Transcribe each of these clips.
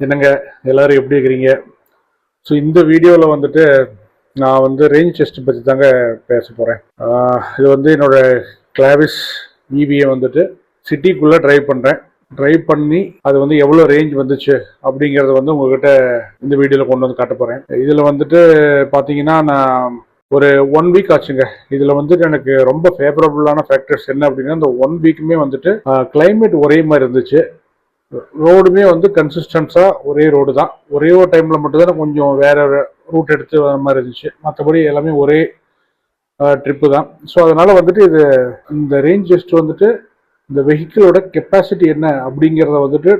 என்னங்க எல்லாரும் எப்படி இருக்கிறீங்க? ஸோ இந்த வீடியோவில் வந்துட்டு நான் வந்து ரேஞ்ச் டெஸ்ட் பற்றி தாங்க பேச போகிறேன். இது வந்து என்னோட கிளாவிஸ் இவியை வந்துட்டு சிட்டிக்குள்ளே ட்ரைவ் பண்ணுறேன். ட்ரைவ் பண்ணி அது வந்து எவ்வளோ ரேஞ்ச் வந்துச்சு அப்படிங்கிறத வந்து உங்ககிட்ட இந்த வீடியோவில் கொண்டு வந்து காட்ட போகிறேன். இதில் வந்துட்டு பார்த்தீங்கன்னா நான் ஒரு 1 வீக் ஆச்சுங்க. இதில் வந்துட்டு எனக்கு ரொம்ப ஃபேவரபுளான ஃபேக்டர்ஸ் என்ன அப்படின்னா, இந்த 1 வீக்குமே வந்துட்டு கிளைமேட் ஒரே மாதிரி இருந்துச்சு. ரோடுமே வந்து கன்சிஸ்டன்ஸாக ஒரே ரோடு தான். ஒரே ஒரு டைமில் மட்டும்தான் கொஞ்சம் வேற ரூட் எடுத்து வர மாதிரி இருந்துச்சு. மற்றபடி எல்லாமே ஒரே ட்ரிப்பு தான். ஸோ அதனால் வந்துட்டு இது இந்த ரேஞ்ச் டெஸ்ட் வந்துட்டு இந்த வெஹிக்கிளோட கெப்பாசிட்டி என்ன அப்படிங்கிறத வந்துட்டு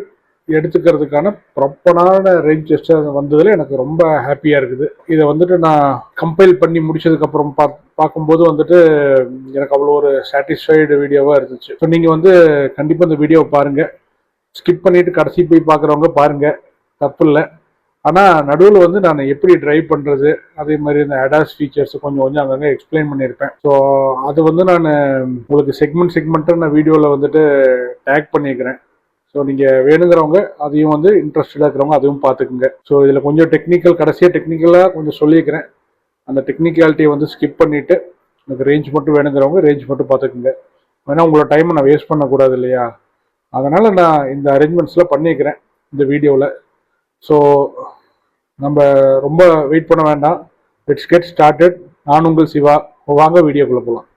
எடுத்துக்கிறதுக்கான ப்ராப்பரான ரேஞ்ச் டெஸ்ட் வந்ததில் எனக்கு ரொம்ப ஹாப்பியாக இருக்குது. இதை வந்துட்டு நான் கம்பைல் பண்ணி முடிச்சதுக்கப்புறம் பார்க்கும்போது வந்துட்டு எனக்கு அவ்வளோ ஒரு சாட்டிஸ்ஃபைடு வீடியோவாக இருந்துச்சு. ஸோ நீங்கள் வந்து கண்டிப்பாக இந்த வீடியோவை பாருங்கள். ஸ்கிப் பண்ணிட்டு கடைசி போய் பார்க்குறவங்க பாருங்க, தப்பு இல்லை. ஆனால் நடுவில் வந்து நான் எப்படி ட்ரைவ் பண்ணுறது, அதே மாதிரி இந்த அடாஸ் ஃபீச்சர்ஸ் கொஞ்சம் அங்கங்கே எக்ஸ்பிளைன் பண்ணியிருப்பேன். ஸோ அது வந்து நான் உங்களுக்கு செக்மெண்ட்டாக நான் வீடியோவில் வந்துட்டு டேக் பண்ணியிருக்கிறேன். ஸோ நீங்கள் வேணுங்கிறவங்க அதையும் வந்து இன்ட்ரெஸ்டடாக இருக்கிறவங்க அதையும் பார்த்துக்குங்க. ஸோ இதில் கொஞ்சம் கடைசியாக டெக்னிக்கலாக கொஞ்சம் சொல்லியிருக்கிறேன். அந்த டெக்னிக்காலிட்டியை வந்து ஸ்கிப் பண்ணிவிட்டு எனக்கு ரேஞ்ச் மட்டும் வேணுங்கிறவங்க ரேஞ்ச் மட்டும் பார்த்துக்குங்க. வேணா உங்களோட டைமை நான் வேஸ்ட் பண்ணக்கூடாது இல்லையா? அதனால் நான் இந்த அரேஞ்ச்மெண்ட்ஸில் பண்ணிக்கிறேன் இந்த வீடியோவில். ஸோ நம்ம ரொம்ப வெயிட் பண்ண வேண்டாம். Let's get started. நான் உங்கள் சிவா. வாங்க வீடியோக்குள்ளே போகலாம்.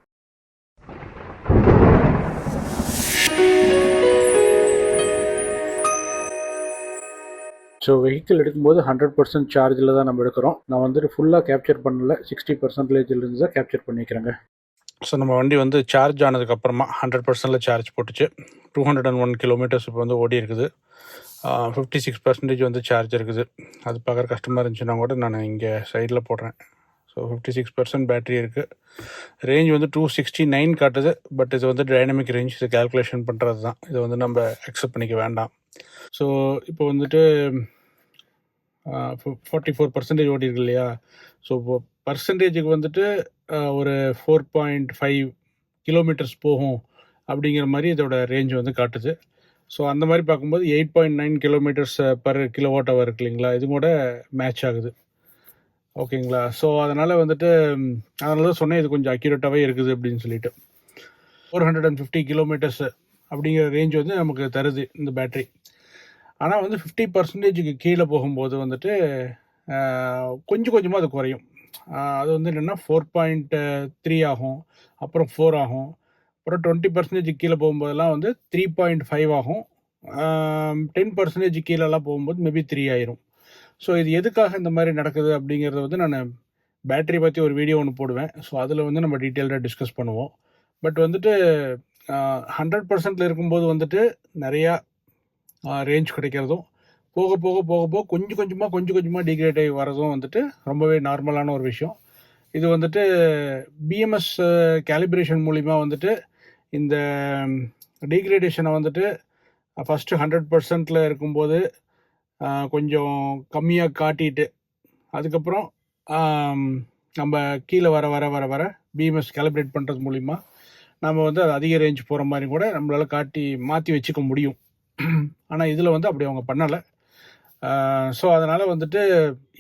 ஸோ வெஹிக்கிள் எடுக்கும்போது 100% சார்ஜில் தான் நம்ம எடுக்கிறோம். நான் வந்துட்டு ஃபுல்லாக கேப்சர் பண்ணல, 60% தான் கேப்சர் பண்ணிக்கிறேங்க. ஸோ நம்ம வண்டி வந்து சார்ஜ் ஆனதுக்கப்புறமா 100%ல் சார்ஜ் போட்டுச்சு. 201 கிலோமீட்டர்ஸ் இப்போ வந்து ஓடி இருக்குது. 56% வந்து சார்ஜ் இருக்குது. அது பார்க்குற கஷ்டமாக இருந்துச்சுன்னா கூட நான் இங்கே சைடில் போடுறேன். ஸோ 56% பேட்டரி இருக்குது. ரேஞ்ச் வந்து 269 காட்டுது. பட் இது வந்து டைனமிக் ரேஞ்ச், இது கேல்குலேஷன் பண்ணுறது தான். இதை வந்து நம்ம அக்செப்ட் பண்ணிக்க வேண்டாம். ஸோ இப்போ வந்துட்டு 44% ஓடி இருக்கு இல்லையா? ஸோ இப்போ பர்சன்டேஜுக்கு வந்துட்டு ஒரு 4.5 கிலோமீட்டர்ஸ் போகும் அப்படிங்கிற மாதிரி இதோட ரேஞ்ச் வந்து காட்டுது. ஸோ அந்த மாதிரி பார்க்கும்போது 8.9 கிலோமீட்டர்ஸ் பர் கிலோவாட் ஹவர் இருக்கு இல்லைங்களா? இது கூட மேட்ச் ஆகுது. ஓகேங்களா? ஸோ அதனால் வந்துட்டு அதனால தான் சொன்னேன் இது கொஞ்சம் அக்யூரேட்டாகவே இருக்குது அப்படின்னு சொல்லிட்டு. 450 கிலோமீட்டர்ஸ் அப்படிங்கிற ரேஞ்ச் வந்து நமக்கு தருது இந்த பேட்ரி. ஆனால் வந்து 50%க்கு கீழே போகும்போது வந்துட்டு கொஞ்சம் கொஞ்சமாக அது குறையும். அது வந்து என்னென்னா 4.3 ஆகும், அப்புறம் 4 ஆகும், அப்புறம் 20% கீழே போகும்போதெல்லாம் வந்து 3.5 ஆகும், 10% கீழெல்லாம் போகும்போது மேபி 3 ஆயிரும். ஸோ இது எதுக்காக இந்த மாதிரி நடக்குது அப்படிங்கிறத வந்து நான் பேட்டரி பற்றி ஒரு வீடியோ ஒன்று போடுவேன். ஸோ அதில் வந்து நம்ம டீட்டெயில்டாக டிஸ்கஸ் பண்ணுவோம். பட் வந்துட்டு 100%ல் இருக்கும்போது வந்துட்டு நிறையா ரேஞ்ச் கிடைக்கிறதும், போக போக போக போக கொஞ்சம் கொஞ்சமாக டிகிரேட் ஆகி வரதும் வந்துட்டு ரொம்பவே நார்மலான ஒரு விஷயம். இது வந்துட்டு பிஎம்எஸ் கேலிப்ரேஷன் மூலிமா வந்துட்டு இந்த டிகிரேடேஷனை வந்துட்டு ஃபஸ்ட்டு 100%ல் இருக்கும்போது கொஞ்சம் கம்மியாக காட்டிட்டு, அதுக்கப்புறம் நம்ம கீழே வர வர வர வர பிஎம்எஸ் கேலிப்ரேட் பண்ணுறது மூலிமா நம்ம வந்து அது அதிக ரேஞ்ச் போகிற மாதிரி கூட நம்மளால் காட்டி மாற்றி வச்சுக்க முடியும். ஆனால் இதில் வந்து அப்படி அவங்க பண்ணலை. ஸோ அதனால் வந்துட்டு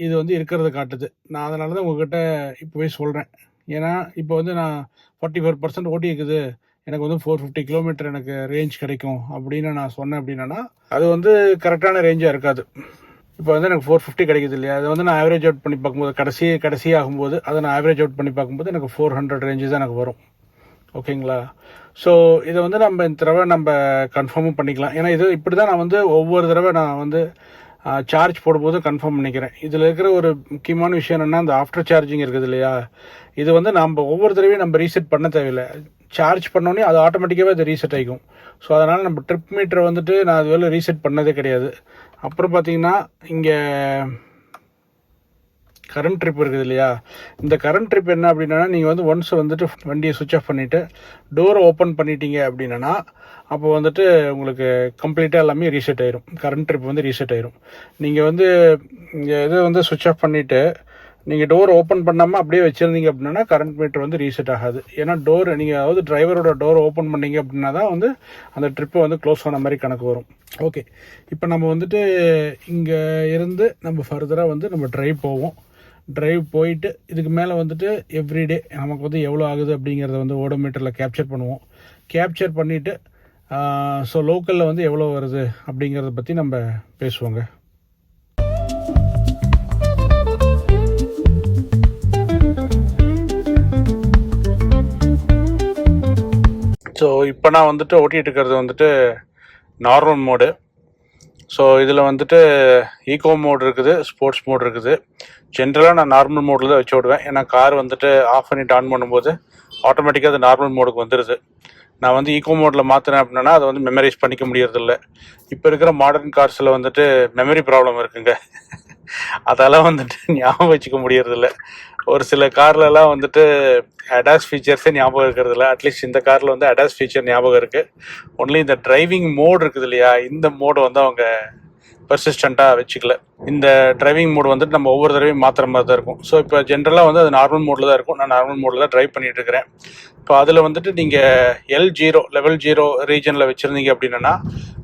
இது வந்து இருக்கிறத காட்டுது. நான் அதனால தான் உங்கள்கிட்ட இப்போவே சொல்கிறேன். ஏன்னா இப்போ வந்து நான் 44% ஓட்டி இருக்குது, எனக்கு வந்து 450 கிலோமீட்டர் எனக்கு ரேஞ்ச் கிடைக்கும் அப்படின்னு நான் சொன்னேன் அப்படின்னா அது வந்து கரெக்டான ரேஞ்சாக இருக்காது. இப்போ வந்து எனக்கு 450 கிடைக்குது இல்லையா? அதை வந்து நான் ஆவரேஜ் அவுட் பண்ணி பார்க்கும்போது கடைசி ஆகும்போது அதை நான் ஆவரேஜ் அவுட் பண்ணி பார்க்கும்போது எனக்கு 400 ரேஞ்சு தான் எனக்கு வரும். ஓகேங்களா? ஸோ இதை வந்து நம்ம இந்த தடவை நம்ம கன்ஃபார்மும் பண்ணிக்கலாம். ஏன்னா இது இப்படி தான் நான் வந்து ஒவ்வொரு தடவை நான் வந்து சார்ஜ் போடும்போது கன்ஃபார்ம் பண்ணிக்கிறேன். இதில் இருக்கிற ஒரு முக்கியமான விஷயம் என்னென்னா, அந்த ஆஃப்டர் சார்ஜிங் இருக்குது இல்லையா? இது வந்து நம்ம ஒவ்வொரு தடவையும் நம்ம ரீசெட் பண்ண தேவையில்லை. சார்ஜ் பண்ணோன்னே அது ஆட்டோமேட்டிக்காகவே அது ரீசெட் ஆகிக்கும். ஸோ அதனால் நம்ம ட்ரிப் மீட்டரை வந்துட்டு நான் அது வேலை ரீசெட் பண்ணதே கிடையாது. அப்புறம் பார்த்தீங்கன்னா இங்கே கரண்ட் ட்ரிப் இருக்குது இல்லையா? இந்த கரண்ட் ட்ரிப் என்ன அப்படின்னா, நீங்கள் வந்து ஒன்ஸ் வந்துட்டு வண்டியை சுவிட்ச் ஆஃப் பண்ணிவிட்டு டோரை ஓப்பன் பண்ணிட்டீங்க அப்படின்னா அப்போ வந்துட்டு உங்களுக்கு கம்ப்ளீட்டாக எல்லாமே ரீசெட் ஆயிரும். கரண்ட் ட்ரிப் வந்து ரீசெட் ஆயிரும். நீங்கள் வந்து இங்கே இது வந்து சுவிட்ச் ஆஃப் பண்ணிவிட்டு நீங்கள் டோர் ஓப்பன் பண்ணாமல் அப்படியே வச்சுருந்தீங்க அப்படின்னா கரண்ட் மீட்டர் வந்து ரீசெட் ஆகாது. ஏன்னா டோர் நீங்கள் அதாவது டிரைவரோட டோர் ஓப்பன் பண்ணீங்க அப்படின்னா தான் வந்து அந்த ட்ரிப்பை வந்து க்ளோஸ் ஆன மாதிரி கணக்கு வரும். ஓகே, இப்போ நம்ம வந்துட்டு இங்கே இருந்து நம்ம ஃபர்தராக வந்து நம்ம ட்ரைவ் போவோம். ட்ரைவ் போயிட்டு இதுக்கு மேலே வந்துட்டு எவ்ரிடே நமக்கு வந்து எவ்வளோ ஆகுது அப்படிங்கிறத வந்து ஓடோமீட்டரில் கேப்சர் பண்ணுவோம். கேப்சர் பண்ணிவிட்டு ஸோ லோக்கலில் வந்து எவ்வளோ வருது அப்படிங்கிறத பற்றி நம்ம பேசுவோங்க. ஸோ இப்போ நான் வந்துட்டு ஓட்டிகிட்டு இருக்கிறது வந்துட்டு நார்மல் மோடு. ஸோ இதில் வந்துட்டு ஈகோ மோட் இருக்குது, ஸ்போர்ட்ஸ் மோட் இருக்குது. ஜென்ரலாக நான் நார்மல் மோடில் தான் வச்சு விடுவேன். ஏன்னா கார் வந்துட்டு ஆஃப் பண்ணிட்டு ஆன் பண்ணும்போது ஆட்டோமேட்டிக்காக அது நார்மல் மோடுக்கு வந்துடுது. நான் வந்து ஈகோ மோடில் மாற்றினேன் அப்படின்னா அதை வந்து மெமரைஸ் பண்ணிக்க முடியறதில்ல. இப்போ இருக்கிற மாடர்ன் கார்ஸில் வந்துட்டு மெமரி ப்ராப்ளம் இருக்குங்க. அதெல்லாம் வந்துட்டு ஞாபகம் வச்சுக்க முடியறதில்ல. ஒரு சில கார்லலாம் வந்துட்டு அடாஸ் ஃபீச்சர்ஸே ஞாபகம் இருக்கிறது இல்லை. அட்லீஸ்ட் இந்த காரில் வந்து அடாஸ் ஃபீச்சர் ஞாபகம் இருக்குது. ஒன்லி இந்த டிரைவிங் மோட் இருக்குது இல்லையா, இந்த மோடை வந்து அவங்க பர்சிஸ்டண்ட்டாக வச்சுக்கல. இந்த டிரைவிங் மோடு வந்துட்டு நம்ம ஒவ்வொரு தடவையும் மாற்றுற மாதிரி தான் இருக்கும். ஸோ இப்போ ஜென்ரலாக வந்து அது நார்மல் மோடில் தான் இருக்கும். நான் நார்மல் மோடில் தான் ட்ரைவ் பண்ணிகிட்டு இருக்கிறேன். இப்போ அதில் வந்துட்டு நீங்கள் L0 லெவல் 0 ரீஜனில் வச்சுருந்தீங்க அப்படின்னா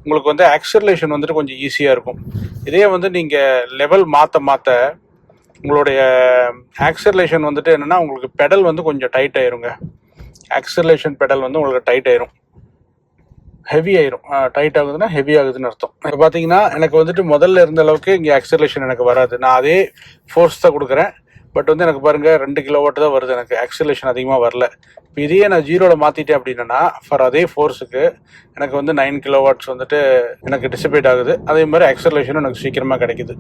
உங்களுக்கு வந்து ஆக்சலரேஷன் வந்துட்டு கொஞ்சம் ஈஸியாக இருக்கும். இதே வந்து நீங்கள் லெவல் மாற்ற உங்களுடைய ஆக்சலரேஷன் வந்துட்டு என்னென்னா உங்களுக்கு பெடல் வந்து கொஞ்சம் டைட் ஆயிருங்க. ஆக்சலரேஷன் பெடல் வந்து உங்களுக்கு டைட் ஆயிரும், ஹெவி ஆயிரும். டைட் ஆகுதுன்னா ஹெவி ஆகுதுன்னு அர்த்தம். இப்போ பார்த்தீங்கன்னா எனக்கு வந்துட்டு முதல்ல இருந்த அளவுக்கு இங்கே ஆக்சலரேஷன் எனக்கு வராது. நான் அதே ஃபோர்ஸ் தான் கொடுக்குறேன். பட் வந்து எனக்கு பாருங்கள் 2 கிலோவாட் தான் வருது. எனக்கு ஆக்சலரேஷன் அதிகமாக வரல. இப்போ இதையே நான் 0ல் மாற்றிட்டேன் அப்படின்னா ஃபார் அதே ஃபோர்ஸுக்கு எனக்கு வந்து 9 கிலோவாட்ஸ் வந்துட்டு எனக்கு டிசிபேட் ஆகுது. அதே மாதிரி ஆக்சலரேஷனும் எனக்கு சீக்கிரமாக கிடைக்குது.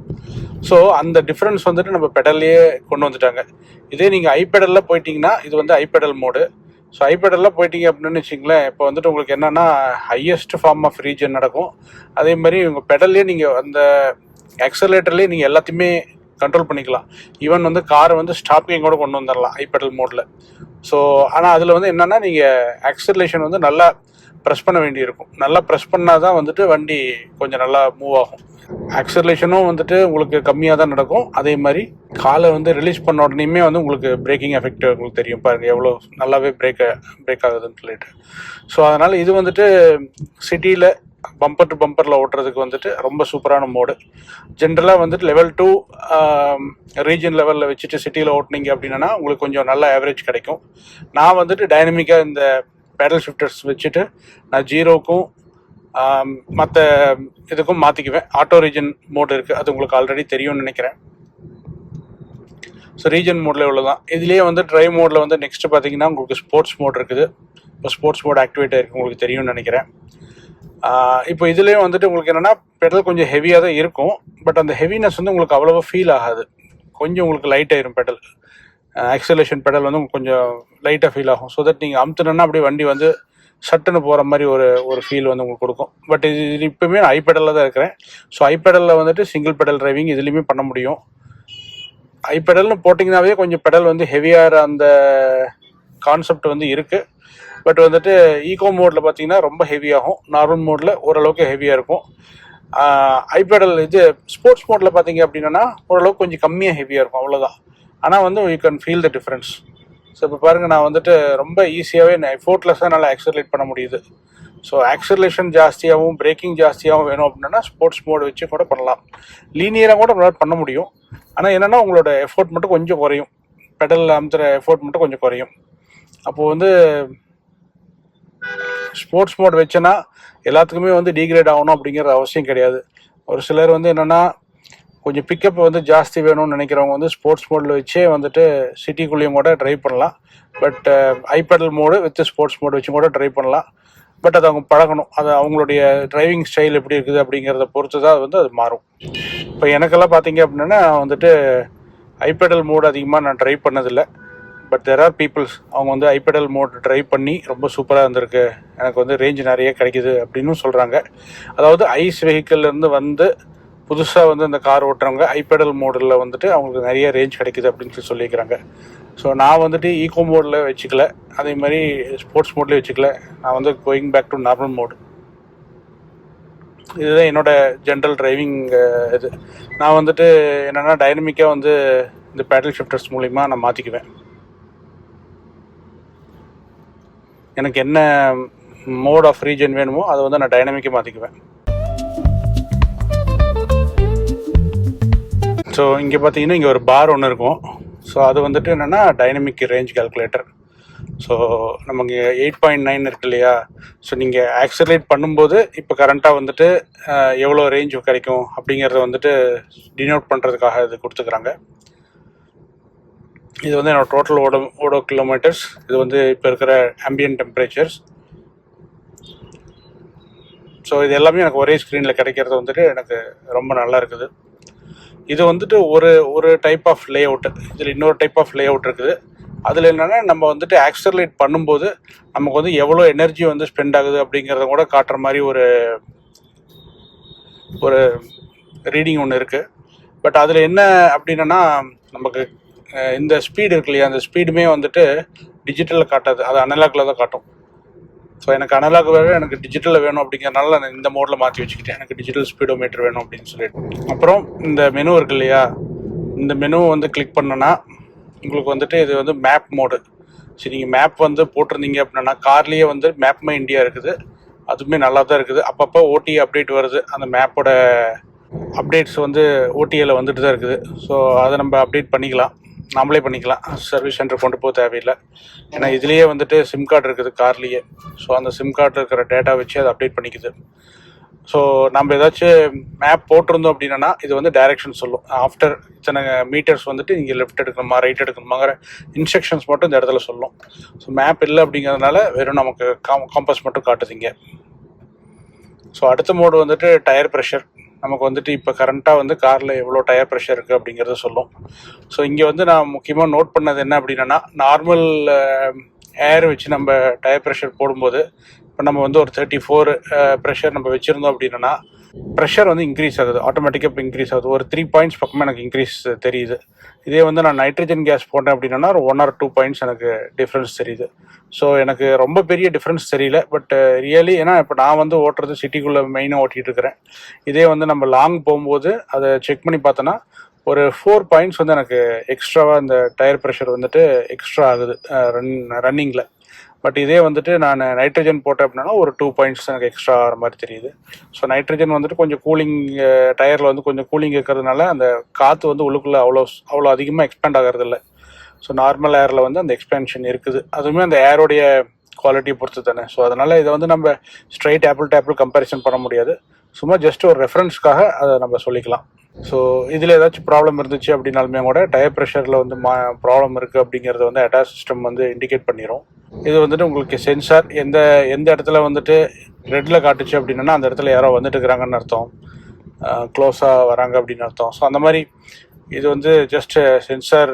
ஸோ அந்த டிஃப்ரென்ஸ் வந்துட்டு நம்ம பெடல்லையே கொண்டு வந்துட்டாங்க. இதே நீங்கள் ஐபெடலில் போயிட்டீங்கன்னா இது வந்து ஐபெடல் மோடு. ஸோ ஐபெடலில் போயிட்டீங்க அப்படின்னு வச்சிங்களேன், இப்போ வந்துட்டு உங்களுக்கு என்னென்னா ஹையஸ்ட் ஃபார்ம் ஆஃப் ரீஜன் நடக்கும். அதே மாதிரி உங்கள் பெடல்லே நீங்கள் அந்த ஆக்சலேட்டர்லேயே நீங்கள் எல்லாத்தையுமே கண்ட்ரோல் பண்ணிக்கலாம். ஈவன் வந்து காரை வந்து ஸ்டாப்பிங் கூட கொண்டு வந்துடலாம் ஐபெடல் மோடில். ஸோ ஆனால் அதில் வந்து என்னென்னா நீங்கள் ஆக்சலேஷன் வந்து நல்லா ப்ரெஸ் பண்ண வேண்டியிருக்கும். நல்லா ப்ரெஸ் பண்ணால் தான் வந்துட்டு வண்டி கொஞ்சம் நல்லா மூவ் ஆகும். ஆக்சலேஷனும் வந்துட்டு உங்களுக்கு கம்மியாக தான் நடக்கும். அதே மாதிரி காலை வந்து ரிலீஸ் பண்ண உடனேயுமே வந்து உங்களுக்கு பிரேக்கிங் எஃபெக்ட் உங்களுக்கு தெரியும். பாருங்கள் எவ்வளோ நல்லாவே பிரேக் ஆகுதுன்னு சொல்லிட்டு. ஸோ அதனால் இது வந்துட்டு சிட்டியில் பம்பர் டு பம்பரில் ஓட்டுறதுக்கு வந்துட்டு ரொம்ப சூப்பரான மோடு. ஜென்ரலாக வந்துட்டு லெவல் 2 ரீஜன் லெவலில் வச்சுட்டு சிட்டியில் ஓட்டினீங்க அப்படின்னா உங்களுக்கு கொஞ்சம் நல்ல ஆவரேஜ் கிடைக்கும். நான் வந்துட்டு டைனமிக்காக இந்த பேடல் ஷிஃப்டர்ஸ் வச்சுட்டு நான் 0க்கும் மற்ற இதுக்கும் மாற்றிக்குவேன். ஆட்டோ ரீஜன் மோடு இருக்குது, அது உங்களுக்கு ஆல்ரெடி தெரியும்னு நினைக்கிறேன். ஸோ ரீஜன் மோடில் உள்ளதான். இதுலேயே வந்து ட்ரைவ் மோடில் வந்து நெக்ஸ்ட்டு பார்த்தீங்கன்னா உங்களுக்கு ஸ்போர்ட்ஸ் மோட் இருக்குது. இப்போ ஸ்போர்ட்ஸ் மோட் ஆக்டிவேட் ஆகிருக்கு, உங்களுக்கு தெரியும்னு நினைக்கிறேன். இப்போ இதுலேயும் வந்துட்டு உங்களுக்கு என்னென்னா பெடல் கொஞ்சம் ஹெவியாக தான் இருக்கும். பட் அந்த ஹெவினஸ் வந்து உங்களுக்கு அவ்வளோவா ஃபீல் ஆகாது. கொஞ்சம் உங்களுக்கு லைட் ஆயிரும் பெடல். ஆக்சலேஷன் பெடல் வந்து கொஞ்சம் லைட்டாக ஃபீல் ஆகும். ஸோ தட் நீங்கள் அமுத்துனா அப்படியே வண்டி வந்து சட்டுன்னு போகிற மாதிரி ஒரு ஃபீல் வந்து உங்களுக்கு கொடுக்கும். பட் இது இப்போவுமே நான் ஐபெடலில் தான் இருக்கிறேன். ஸோ ஐபெடலில் வந்துட்டு சிங்கிள் பெடல் டிரைவிங் இதுலேயுமே பண்ண முடியும். ஐபெடல்னு போட்டிங்கனாவே கொஞ்சம் பெடல் வந்து ஹெவியாக அந்த கான்செப்ட் வந்து இருக்குது. பட் வந்துட்டு ஈகோ மோடில் பார்த்தீங்கன்னா ரொம்ப ஹெவியாகும். நார்மல் மோடில் ஓரளவுக்கு ஹெவியாக இருக்கும். ஐபெடல் இது ஸ்போர்ட்ஸ் மோடில் பார்த்தீங்க அப்படின்னா ஓரளவுக்கு கொஞ்சம் கம்மியாக ஹெவியாக இருக்கும், அவ்வளோதான். ஆனால் வந்து you can feel the difference. So இப்போ பாருங்கள், நான் வந்துட்டு ரொம்ப ஈஸியாகவே எஃபோர்ட்லெஸ்ஸாக நல்லா ஆக்சலரேட் பண்ண முடியுது. ஸோ ஆக்சலேஷன் ஜாஸ்தியாகவும் பிரேக்கிங் ஜாஸ்தியாகவும் வேணும் அப்படின்னா ஸ்போர்ட்ஸ் மோடு வச்சு கூட பண்ணலாம். லீனியராக கூட நம்மளால் பண்ண முடியும். ஆனால் என்னென்னா உங்களோட எஃபோர்ட் மட்டும் கொஞ்சம் குறையும். பெடலில் அமுத்துற எஃபோர்ட் மட்டும் கொஞ்சம் குறையும். அப்போது வந்து ஸ்போர்ட்ஸ் மோட் வச்சேன்னா எல்லாத்துக்குமே வந்து டீக்ரேட் ஆகணும் அப்படிங்கிற அவசியம் கிடையாது. ஒரு சிலர் வந்து என்னென்னா கொஞ்சம் பிக்கப் வந்து ஜாஸ்தி வேணும்னு நினைக்கிறவங்க வந்து ஸ்போர்ட்ஸ் மோடில் வச்சே வந்துட்டு சிட்டிக்குள்ளேயும் கூட ட்ரைவ் பண்ணலாம். But i pedal mode with sports mode வச்சு கூட ட்ரைவ் பண்ணலாம். பட் அது அவங்க பழகணும். அது அவங்களுடைய டிரைவிங் ஸ்டைல் எப்படி இருக்குது அப்படிங்கிறத பொறுத்து தான் வந்து அது மாறும். இப்போ எனக்கெல்லாம் பார்த்தீங்க அப்படின்னா வந்துட்டு ஐபெடல் மோடு அதிகமாக நான் ட்ரைவ் பண்ணதில்லை. பட் தெர் ஆர் பீப்புள்ஸ் அவங்க வந்து ஐபெடல் மோட் ட்ரைவ் பண்ணி ரொம்ப சூப்பராக இருந்திருக்கு, எனக்கு வந்து ரேஞ்ச் நிறைய கிடைக்குது அப்படின்னு சொல்கிறாங்க. அதாவது ஐஸ் வெஹிக்கிள்லேருந்து வந்து புதுசாக வந்து இந்த கார் ஓட்டுறவங்க ஐபெடல் மோடில் வந்துட்டு அவங்களுக்கு நிறைய ரேஞ்ச் கிடைக்குது அப்படின்னு சொல்லிக்கிறாங்க. ஸோ நான் வந்துட்டு ஈகோ மோடில் வச்சுக்கல, அதே மாதிரி ஸ்போர்ட்ஸ் மோட்லேயும் வச்சுக்கல. நான் வந்து going back to normal mode. இதுதான் என்னோடய ஜென்ரல் டிரைவிங் இது. நான் வந்துட்டு என்னென்னா டைனமிக்காக வந்து இந்த பேடல் ஷிஃப்டர்ஸ் மூலிமா நான் மாற்றிக்குவேன். எனக்கு என்ன மோட் ஆஃப் ரீஜன் வேணுமோ அதை வந்து நான் டைனமிக்காக மாற்றிக்குவேன். ஸோ இங்கே பார்த்தீங்கன்னா இங்கே ஒரு பார் ஒன்று இருக்கும். ஸோ அது வந்துட்டு என்னென்னா டைனமிக் ரேஞ்ச் கால்குலேட்டர். ஸோ நமக்கு 8.9 இருக்கு இல்லையா, ஸோ நீங்கள் ஆக்சலேட் பண்ணும்போது இப்போ கரண்ட்டாக வந்துட்டு எவ்வளோ ரேஞ்ச் கிடைக்கும் அப்படிங்கிறத வந்துட்டு டினோட் பண்ணுறதுக்காக இது கொடுத்துக்கிறாங்க. இது வந்து என்னோடய டோட்டல் ஓடோ கிலோமீட்டர்ஸ். இது வந்து இப்போ இருக்கிற ஆம்பியன்ட் டெம்பரேச்சர்ஸ். ஸோ இது எல்லாமே எனக்கு ஒரே ஸ்க்ரீனில் கிடைக்கிறது வந்துட்டு எனக்கு ரொம்ப நல்லா இருக்குது. இது வந்துட்டு ஒரு டைப் ஆஃப் லே அவுட்டு. இதில் இன்னொரு டைப் ஆஃப் லே அவுட் இருக்குது. அதில் என்னென்னா நம்ம வந்துட்டு ஆக்சலரேட் பண்ணும்போது நமக்கு வந்து எவ்வளோ எனர்ஜி வந்து ஸ்பெண்ட் ஆகுது அப்படிங்கிறத கூட காட்டுற மாதிரி ஒரு ரீடிங் ஒன்று இருக்குது. பட் அதில் என்ன அப்படின்னா நமக்கு இந்த ஸ்பீடு இருக்கு இல்லையா, அந்த ஸ்பீடுமே வந்துட்டு டிஜிட்டலில் காட்டாது, அது அனலாகில் தான் காட்டும். ஸோ எனக்கு அனலாக் வேறு எனக்கு டிஜிட்டலில் வேணும் அப்படிங்கிறனால நான் இந்த மோடில் மாற்றி வச்சுக்கிட்டேன். எனக்கு டிஜிட்டல் ஸ்பீடோமீட்டர் வேணும் அப்படின்னு சொல்லிட்டு. அப்புறம் இந்த மெனு இருக்கு இல்லையா, இந்த மெனு வந்து கிளிக் பண்ணோன்னா உங்களுக்கு வந்துட்டு இது வந்து மேப் மோடு. சரி, நீங்கள் மேப் வந்து போட்டிருந்தீங்க அப்படின்னா கார்லேயே வந்து மேப் மை இந்தியா இருக்குது. அதுவுமே நல்லா தான் இருக்குது. அப்பப்போ ஓடிஏ அப்டேட் வருது. அந்த மேப்போட அப்டேட்ஸ் வந்து ஓடிஏல வந்துட்டு தான் இருக்குது. ஸோ அதை நம்ம அப்டேட் பண்ணிக்கலாம், நாமளே பண்ணிக்கலாம். சர்வீஸ் சென்டர் கொண்டு போக தேவையில்லை. ஏன்னா இதுலேயே வந்துட்டு சிம் கார்டு இருக்குது கார்லேயே. ஸோ அந்த சிம் கார்டில் இருக்கிற டேட்டா வச்சு அதை அப்டேட் பண்ணிக்குது. ஸோ நம்ம ஏதாச்சும் மேப் போட்டிருந்தோம் அப்படின்னா இது வந்து டைரெக்ஷன் சொல்லும். ஆஃப்டர் இத்தனை மீட்டர்ஸ் வந்துட்டு நீங்கள் லெஃப்ட் எடுக்கணுமா ரைட் எடுக்கணுமாங்கிற இன்ஸ்ட்ரக்ஷன்ஸ் மட்டும் இந்த இடத்துல சொல்லும். ஸோ மேப் இல்லை அப்படிங்கிறதுனால வெறும் நமக்கு காம்பஸ் மட்டும் காட்டுதிங்க. ஸோ அடுத்த மோடு வந்துட்டு டயர் ப்ரெஷர். நமக்கு வந்துட்டு இப்போ கரண்ட்டாக வந்து காரில் எவ்வளோ டயர் ப்ரெஷர் இருக்குது அப்படிங்கிறத சொல்லும். ஸோ இங்கே வந்து நான் முக்கியமாக நோட் பண்ணது என்ன அப்படின்னா, நார்மல் ஏர் வச்சு நம்ம டயர் ப்ரெஷர் போடும்போது இப்போ நம்ம வந்து ஒரு 34 ப்ரெஷர் நம்ம வச்சுருந்தோம் அப்படின்னா ப்ரெஷர் வந்து இன்க்ரீஸ் ஆகுது, ஆட்டோமேட்டிக்காக இப்போ இன்க்ரீஸ் ஆகுது. ஒரு 3 பாயிண்ட்ஸ் பக்கமாக எனக்கு இன்க்ரீஸ் தெரியுது. இதே வந்து நான் நைட்ரஜன் கேஸ் போட்டேன் அப்படின்னா ஒரு 1 or 2 பாயிண்ட்ஸ் எனக்கு டிஃப்ரென்ஸ் தெரியுது. ஸோ எனக்கு ரொம்ப பெரிய டிஃப்ரென்ஸ் தெரியல. பட் ரியலி ஏன்னா இப்போ நான் வந்து ஓட்டுறது சிட்டிக்குள்ளே மெயினாக ஓட்டிகிட்டு இருக்கிறேன். இதே வந்து நம்ம லாங் போகும்போது அதை செக் பண்ணி பார்த்தோன்னா ஒரு 4 பாயிண்ட்ஸ் வந்து எனக்கு எக்ஸ்ட்ராவாக இந்த டயர் ப்ரெஷர் வந்துட்டு எக்ஸ்ட்ரா ஆகுது ரன்னிங்கில். பட் இதே வந்துட்டு நான் நைட்ரஜன் போட்டேன் அப்படின்னா ஒரு 2 பாயிண்ட்ஸ் எனக்கு எக்ஸ்ட்ரா ஆகிற மாதிரி தெரியுது. ஸோ நைட்ரஜன் வந்துட்டு கொஞ்சம் கூலிங், டயரில் வந்து கொஞ்சம் கூலிங் இருக்கிறதுனால அந்த காற்று வந்து உள்ளுக்குள்ளே அவ்வளோ அதிகமாக எக்ஸ்பேண்ட் ஆகிறதில்ல. ஸோ நார்மல் ஏரில் வந்து அந்த எக்ஸ்பேன்ஷன் இருக்குது. அதுவுமே அந்த ஏரோடைய குவாலிட்டியை பொறுத்து தானே. ஸோ அதனால் இதை வந்து நம்ம straight apple to apple comparison பண்ண முடியாது. சும்மா ஜஸ்ட் ஒரு ரெஃபரன்ஸ்க்காக அதை நம்ம சொல்லிக்கலாம். ஸோ இதில் ஏதாச்சும் ப்ராப்ளம் இருந்துச்சு அப்படின்னாலுமே கூட டயர் ப்ரெஷரில் வந்து ப்ராப்ளம் இருக்குது அப்படிங்கிறத வந்து ADAS சிஸ்டம் வந்து இண்டிகேட் பண்ணிடும். இது வந்துட்டு உங்களுக்கு சென்சார் எந்த இடத்துல வந்துட்டு ரெட்டில் காட்டுச்சு அப்படின்னா அந்த இடத்துல யாரோ வந்துட்டு இருக்கிறாங்கன்னு அர்த்தம், க்ளோஸாக வராங்க அப்படின்னு அர்த்தம். ஸோ அந்த மாதிரி இது வந்து ஜஸ்ட் சென்சார்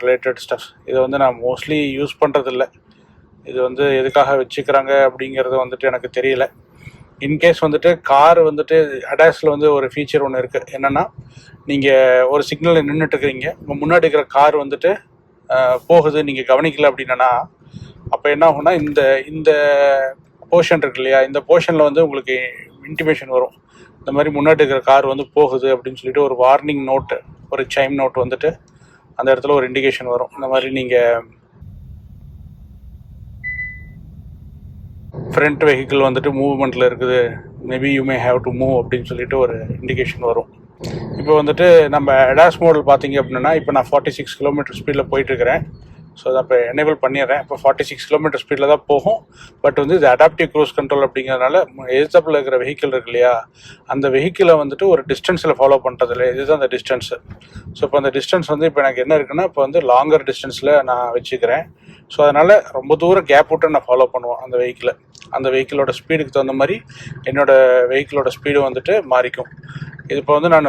ரிலேட்டட் ஸ்டஃப். இதை வந்து நான் மோஸ்ட்லி யூஸ் பண்ணுறதில்ல. இது வந்து எதுக்காக வச்சுக்கிறாங்க அப்படிங்கிறது வந்துட்டு எனக்கு தெரியல. இன்கேஸ் வந்துட்டு கார் வந்துட்டு ADASல வந்து ஒரு ஃபீச்சர் ஒன்று இருக்குது. என்னென்னா, நீங்கள் ஒரு சிக்னலில் நின்றுட்டுருக்கிறீங்க, உங்கள் முன்னாடி இருக்கிற கார் வந்துட்டு போகுது, நீங்கள் கவனிக்கல அப்படின்னா அப்போ என்ன ஆகும்னா இந்த போர்ஷன் இருக்கு இல்லையா, இந்த போர்ஷனில் வந்து உங்களுக்கு இன்டிமேஷன் வரும். இந்த மாதிரி முன்னாடி இருக்கிற கார் வந்து போகுது அப்படின்னு சொல்லிட்டு ஒரு வார்னிங் நோட்டு, ஒரு சைம் நோட் வந்துட்டு அந்த இடத்துல ஒரு இண்டிகேஷன் வரும். இந்த மாதிரி நீங்கள் ஃப்ரண்ட் வெஹிக்கிள் வந்துட்டு மூவ்மெண்ட்டில் இருக்குது, maybe you may have to move அப்படின்னு சொல்லிட்டு ஒரு இண்டிகேஷன் வரும். இப்போ வந்துட்டு நம்ம ADAS மோடில் பார்த்தீங்க அப்படின்னா இப்போ நான் 46 கிலோமீட்டர் ஸ்பீடில் போயிட்டுருக்கிறேன். ஸோ அதை இப்போ எனேபிள் பண்ணிடுறேன். இப்போ 46 கிலோமீட்டர் ஸ்பீடில் தான் போகும். பட் வந்து இது அடாப்டிவ் க்ரூஸ் கண்ட்ரோல் அப்படிங்கிறதுனால எதிர்த்தாப்பில் இருக்கிற வெஹிக்கிள் இருக்கு இல்லையா, அந்த வெஹிக்கிளை வந்துட்டு ஒரு டிஸ்டன்ஸில் ஃபாலோ பண்ணுறது இல்லை. இதுதான் அந்த டிஸ்டன்ஸு. ஸோ இப்போ அந்த டிஸ்டன்ஸ் வந்து இப்போ எனக்கு என்ன இருக்குன்னா, இப்போ வந்து லாங்கர் டிஸ்டன்ஸில் நான் வச்சுக்கிறேன். ஸோ அதனால் ரொம்ப தூரம் கேப் விட்டு நான் ஃபாலோ பண்ணுவேன் அந்த வெஹிக்கிளை. அந்த வெஹிக்கிளோட ஸ்பீடுக்கு தகுந்த மாதிரி என்னோடய வெஹிக்கிளோட ஸ்பீடு வந்துட்டு மாறிக்கும். இது இப்போ வந்து நான்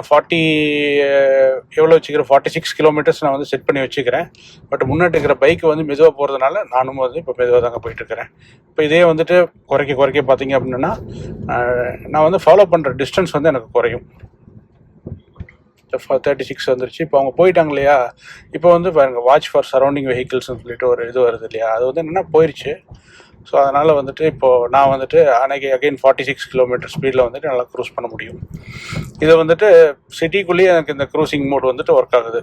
எவ்வளோ வச்சுக்கிறேன், 46 கிலோமீட்டர்ஸ் நான் வந்து செட் பண்ணி வச்சுக்கிறேன். பட் முன்னாடி இருக்கிற பைக்கு வந்து மெதுவாக போகிறதுனால நானும் வந்து இப்போ மெதுவாக தாங்க போயிட்டுருக்கிறேன். இப்போ இதே வந்துட்டு குறைக்க பார்த்தீங்க அப்படின்னா நான் வந்து ஃபாலோ பண்ணுற டிஸ்டன்ஸ் வந்து எனக்கு குறையும். 36 வந்துருச்சு. இப்போ அவங்க போயிட்டாங்க இல்லையா, இப்போ வந்து பாருங்கள் வாட்ச் ஃபார் சரௌண்டிங் வெஹிக்கிள்ஸ்னு சொல்லிட்டு ஒரு இது வருது இல்லையா, அது வந்து என்னென்னா போயிடுச்சு. ஸோ அதனால் வந்துட்டு இப்போது நான் வந்துட்டு அன்றைக்கி அகெயின் 46 கிலோமீட்டர் ஸ்பீடில் வந்துட்டு நல்லா க்ரூஸ் பண்ண முடியும். இது வந்துட்டு சிட்டிக்குள்ளேயே எனக்கு இந்த க்ரூசிங் மோட் வந்துட்டு ஒர்க் ஆகுது.